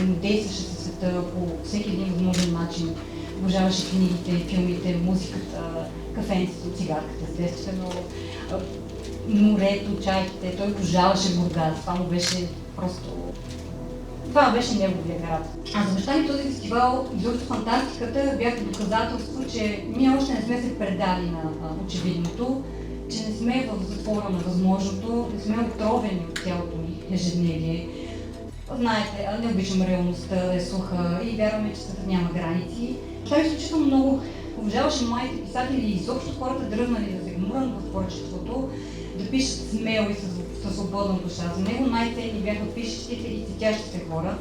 взаимодействаше със света по всеки един възможен начин. Обожаваше книгите, филмите, музиката, кафенцето, цигарката, естествено, морето, чайките. Той обожаваше Бургас. Това му беше просто... Това беше неговия град. А за баща ми този фестивал, изобщо фантастиката, бяха доказателство, че ние още не сме се предали на очевидното, че не сме в затвора на възможното, не сме отровени от цялото ни ежедневие. Знаете, не обичам реалността, да е суха и вярваме, че светът няма граници. Той изключително много обожаваше младите писатели и изобщо хората дръзнали да се гмурнат в творчеството, да пишат смело и със свободна душа. За него най-ценни бяха пишещите и цветящите хора.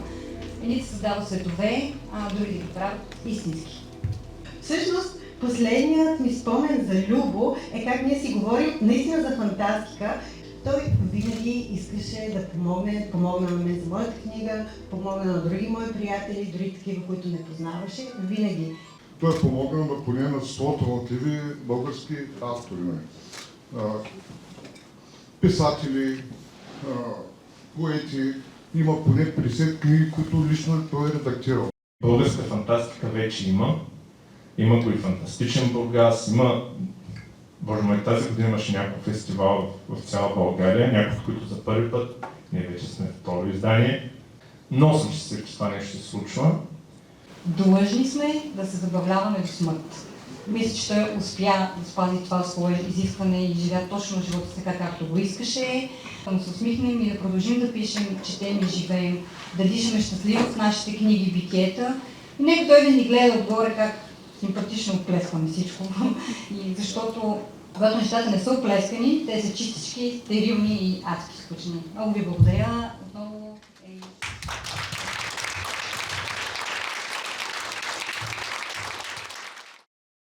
Едните създават светове, а други ги правят истински. Всъщност, последният ми спомен за Любо е как ние си говорим наистина за фантастика. Той винаги искаше да помогна на мен за моята книга, помогна на други мои приятели, дори такива, които не познаваше. Винаги. Той е помогнал на поне на 100 талантливи български автори. Писатели, поети. Има поне 50 книги, които лично той е редактирал. Българска фантастика вече има. Има го и фантастичен Бургас, има... Боже мой, тази година имаше няколко фестивала в цяла България, някои от които за първи път, ние вече сме второ издание. Но съм се, че това нещо се случва. Длъжни сме да се забавляваме до смърт. Мисля, че той успя да спази това свое изискване и живя точно живота така, както го искаше. Да му се усмихнем и да продължим да пишем, четем и живеем, да дишаме щастливо в нашите книги и битиета. И нека той да ни гледа отгоре как симпатично оплескваме всичко. И защото когато нещата не са оплескани, те са чистички, стерилни и адски скучни. Много ви благодаря. Отново.